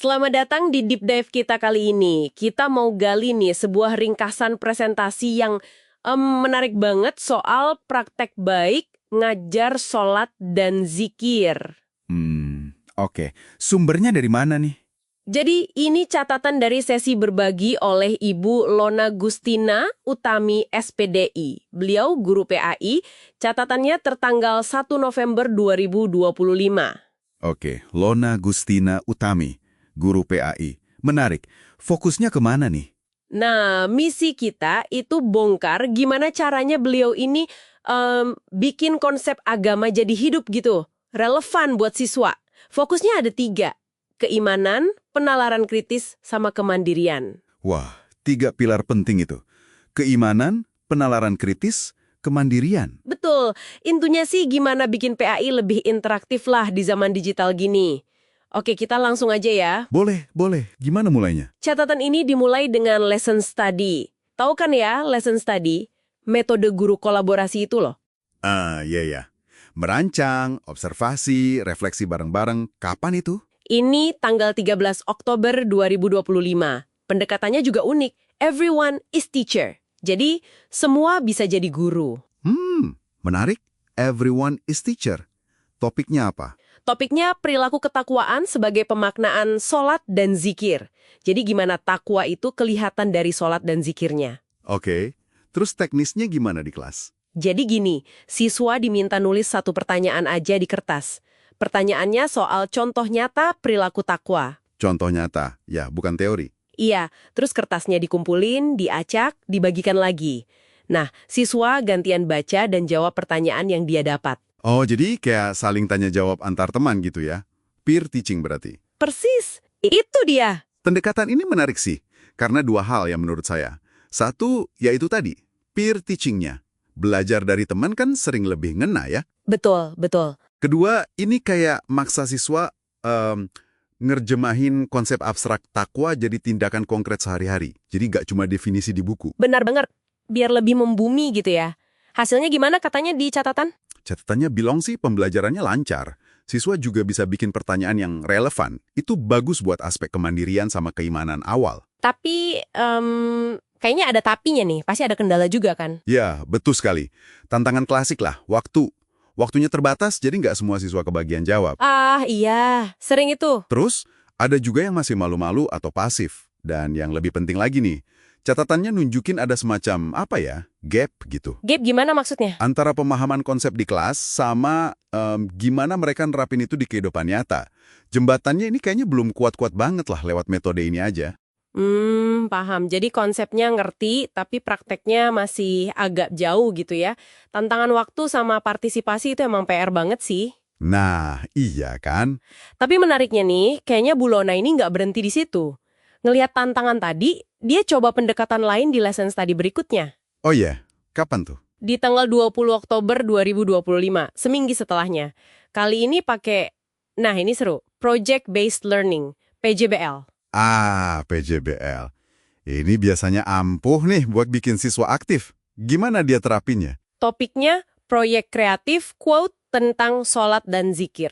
Selamat datang di Deep Dive kita kali ini. Kita mau gali nih sebuah ringkasan presentasi yang menarik banget soal praktek baik ngajar sholat dan zikir. Oke. Sumbernya dari mana nih? Jadi ini catatan dari sesi berbagi oleh Ibu Lona Gustina Utami SPDI. Beliau guru PAI, catatannya tertanggal 1 November 2025. Oke, Lona Gustina Utami, guru PAI. Menarik. Fokusnya kemana nih? Nah, misi kita itu bongkar gimana caranya beliau ini bikin konsep agama jadi hidup gitu. Relevan buat siswa. Fokusnya ada 3. Keimanan, penalaran kritis, sama kemandirian. Wah, 3 pilar penting itu. Keimanan, penalaran kritis, kemandirian. Betul. Intinya sih gimana bikin PAI lebih interaktif lah di zaman digital gini. Oke, kita langsung aja ya. Boleh. Gimana mulainya? Catatan ini dimulai dengan lesson study. Tahu kan ya lesson study? Metode guru kolaborasi itu loh. Iya. Merancang, observasi, refleksi bareng-bareng. Kapan itu? Ini tanggal 13 Oktober 2025. Pendekatannya juga unik. Everyone is teacher. Jadi, semua bisa jadi guru. Menarik. Everyone is teacher. Topiknya apa? Topiknya perilaku ketakwaan sebagai pemaknaan sholat dan zikir. Jadi gimana takwa itu kelihatan dari sholat dan zikirnya. Oke. Terus teknisnya gimana di kelas? Jadi gini, siswa diminta nulis 1 pertanyaan aja di kertas. Pertanyaannya soal contoh nyata perilaku takwa. Contoh nyata, ya bukan teori. Iya, terus kertasnya dikumpulin, diacak, dibagikan lagi. Nah, siswa gantian baca dan jawab pertanyaan yang dia dapat. Oh, jadi kayak saling tanya jawab antar teman gitu ya? Peer teaching berarti. Persis, itu dia. Pendekatan ini menarik sih, karena 2 hal yang menurut saya. 1, yaitu tadi, peer teaching-nya. Belajar dari teman kan sering lebih ngena ya. Betul. Kedua, ini kayak maksa siswa ngerjemahin konsep abstrak takwa jadi tindakan konkret sehari-hari. Jadi nggak cuma definisi di buku. Benar banget, biar lebih membumi gitu ya. Hasilnya gimana katanya di catatan? Catatannya bilang sih pembelajarannya lancar. Siswa juga bisa bikin pertanyaan yang relevan. Itu bagus buat aspek kemandirian sama keimanan awal. Tapi, kayaknya ada tapinya nih, pasti ada kendala juga kan? Ya, betul sekali. Tantangan klasik lah, waktu. Waktunya terbatas, jadi nggak semua siswa kebagian jawab. Ah, iya, sering itu. Terus, ada juga yang masih malu-malu atau pasif. Dan yang lebih penting lagi nih, catatannya nunjukin ada semacam, gap gitu. Gap gimana maksudnya? Antara pemahaman konsep di kelas sama gimana mereka nerapin itu di kehidupan nyata. Jembatannya ini kayaknya belum kuat-kuat banget lah lewat metode ini aja. Paham. Jadi konsepnya ngerti, tapi prakteknya masih agak jauh gitu ya. Tantangan waktu sama partisipasi itu emang PR banget sih. Nah, iya kan? Tapi menariknya nih, kayaknya Bu Lona ini nggak berhenti di situ. Ngelihat tantangan tadi, dia coba pendekatan lain di lesson study berikutnya. Oh iya, kapan tuh? Di tanggal 20 Oktober 2025, seminggu setelahnya. Kali ini pakai, nah ini seru, Project Based Learning, PJBL. PJBL. Ini biasanya ampuh nih buat bikin siswa aktif. Gimana dia terapinnya? Topiknya proyek kreatif quote tentang sholat dan zikir.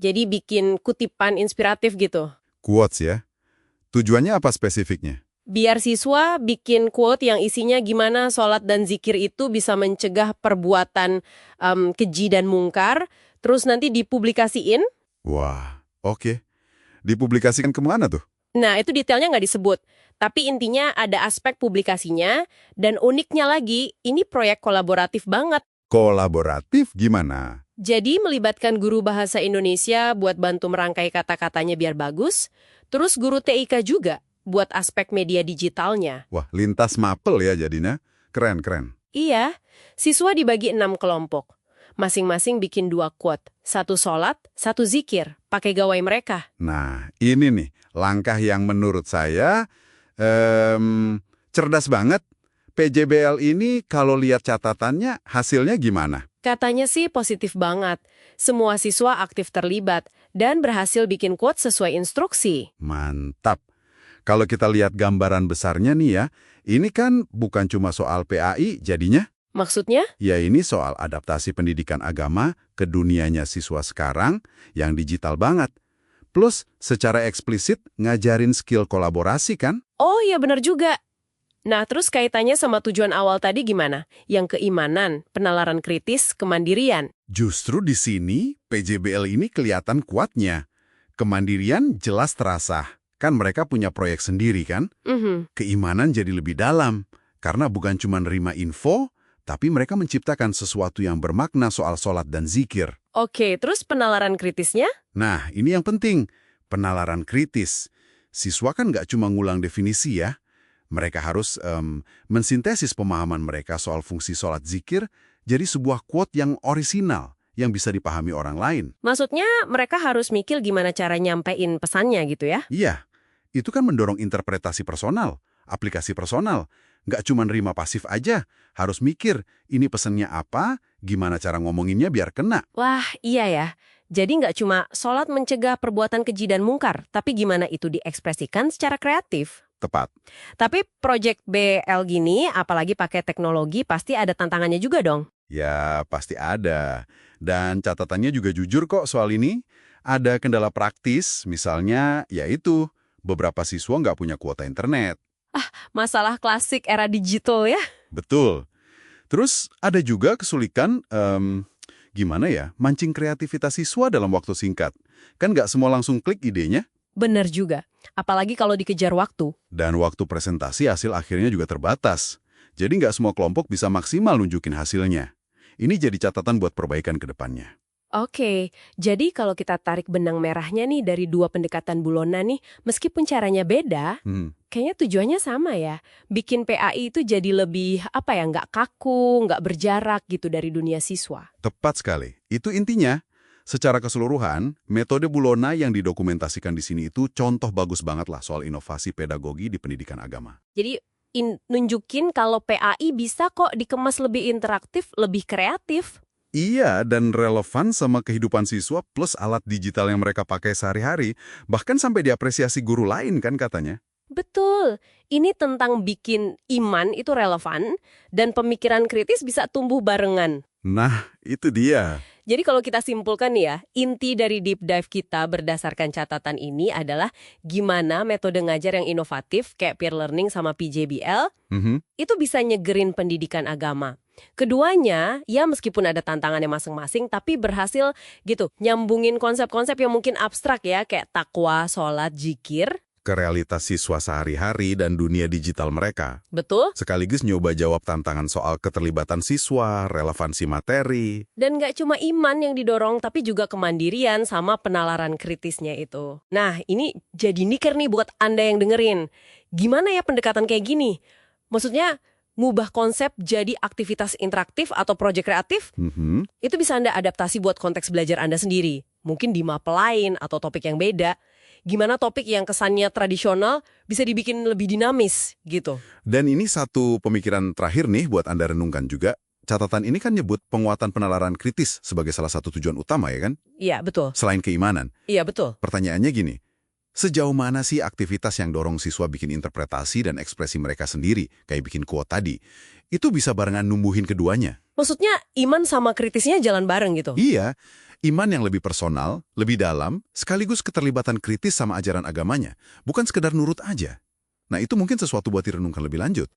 Jadi bikin kutipan inspiratif gitu. Quotes ya? Tujuannya apa spesifiknya? Biar siswa bikin quote yang isinya gimana sholat dan zikir itu bisa mencegah perbuatan keji dan mungkar, terus nanti dipublikasiin. Wah, oke. Dipublikasikan kemana tuh? Nah, itu detailnya nggak disebut. Tapi intinya ada aspek publikasinya, dan uniknya lagi, ini proyek kolaboratif banget. Kolaboratif gimana? Jadi melibatkan guru bahasa Indonesia buat bantu merangkai kata-katanya biar bagus, terus guru TIK juga buat aspek media digitalnya. Wah, lintas mapel ya jadinya. Keren. Iya, siswa dibagi 6 kelompok. Masing-masing bikin 2 quote, 1 sholat, 1 zikir, pakai gawai mereka. Nah, ini nih, langkah yang menurut saya cerdas banget. PJBL ini kalau lihat catatannya, hasilnya gimana? Katanya sih positif banget. Semua siswa aktif terlibat dan berhasil bikin quote sesuai instruksi. Mantap. Kalau kita lihat gambaran besarnya nih ya, ini kan bukan cuma soal PAI jadinya. Maksudnya? Ya ini soal adaptasi pendidikan agama ke dunianya siswa sekarang yang digital banget. Plus, secara eksplisit ngajarin skill kolaborasi kan? Oh iya benar juga. Nah, terus kaitannya sama tujuan awal tadi gimana? Yang keimanan, penalaran kritis, kemandirian. Justru di sini, PJBL ini kelihatan kuatnya. Kemandirian jelas terasa. Kan mereka punya proyek sendiri kan? Keimanan jadi lebih dalam. Karena bukan cuma nerima info, tapi mereka menciptakan sesuatu yang bermakna soal sholat dan zikir. Oke, terus penalaran kritisnya? Nah, ini yang penting. Penalaran kritis. Siswa kan nggak cuma ngulang definisi ya. Mereka harus mensintesis pemahaman mereka soal fungsi sholat zikir jadi sebuah quote yang orisinal, yang bisa dipahami orang lain. Maksudnya mereka harus mikir gimana cara nyampein pesannya gitu ya? Iya, itu kan mendorong interpretasi personal, aplikasi personal. Nggak cuma nerima pasif aja, harus mikir ini pesannya apa, gimana cara ngomonginnya biar kena. Wah, iya ya. Jadi nggak cuma sholat mencegah perbuatan keji dan mungkar, tapi gimana itu diekspresikan secara kreatif. Tepat. Tapi Project BL gini, apalagi pakai teknologi, pasti ada tantangannya juga dong. Ya, pasti ada. Dan catatannya juga jujur kok soal ini. Ada kendala praktis, misalnya yaitu beberapa siswa nggak punya kuota internet. Masalah klasik era digital ya. Betul. Terus ada juga kesulitan, gimana ya, mancing kreativitas siswa dalam waktu singkat. Kan nggak semua langsung klik idenya. Bener juga. Apalagi kalau dikejar waktu. Dan waktu presentasi hasil akhirnya juga terbatas. Jadi nggak semua kelompok bisa maksimal nunjukin hasilnya. Ini jadi catatan buat perbaikan ke depannya. Oke, jadi kalau kita tarik benang merahnya nih dari dua pendekatan Bulona nih, meskipun caranya beda, kayaknya tujuannya sama ya. Bikin PAI itu jadi lebih, nggak kaku, nggak berjarak gitu dari dunia siswa. Tepat sekali. Itu intinya. Secara keseluruhan, metode Bulona yang didokumentasikan di sini itu contoh bagus banget lah soal inovasi pedagogi di pendidikan agama. Jadi nunjukin kalau PAI bisa kok dikemas lebih interaktif, lebih kreatif. Iya, dan relevan sama kehidupan siswa plus alat digital yang mereka pakai sehari-hari, bahkan sampai diapresiasi guru lain kan katanya. Betul, ini tentang bikin iman itu relevan dan pemikiran kritis bisa tumbuh barengan. Nah, itu dia. Jadi kalau kita simpulkan nih ya, inti dari deep dive kita berdasarkan catatan ini adalah gimana metode ngajar yang inovatif kayak peer learning sama PJBL itu bisa nyegerin pendidikan agama. Keduanya, ya meskipun ada tantangannya masing-masing, tapi berhasil gitu nyambungin konsep-konsep yang mungkin abstrak ya, kayak takwa, sholat, zikir. Ke realitas siswa sehari-hari dan dunia digital mereka. Betul. Sekaligus nyoba jawab tantangan soal keterlibatan siswa, relevansi materi. Dan nggak cuma iman yang didorong, tapi juga kemandirian sama penalaran kritisnya itu. Nah, ini jadi nikir nih buat Anda yang dengerin. Gimana ya pendekatan kayak gini? Maksudnya, ngubah konsep jadi aktivitas interaktif atau proyek kreatif, itu bisa Anda adaptasi buat konteks belajar Anda sendiri. Mungkin di map lain atau topik yang beda. Gimana topik yang kesannya tradisional bisa dibikin lebih dinamis gitu. Dan ini satu pemikiran terakhir nih buat Anda renungkan juga. Catatan ini kan nyebut penguatan penalaran kritis sebagai salah satu tujuan utama ya kan? Iya, betul. Selain keimanan. Iya, betul. Pertanyaannya gini, sejauh mana sih aktivitas yang dorong siswa bikin interpretasi dan ekspresi mereka sendiri, kayak bikin quote tadi, itu bisa barengan numbuhin keduanya? Maksudnya iman sama kritisnya jalan bareng gitu? Iya. Iman yang lebih personal, lebih dalam, sekaligus keterlibatan kritis sama ajaran agamanya. Bukan sekedar nurut aja. Nah, itu mungkin sesuatu buat direnungkan lebih lanjut.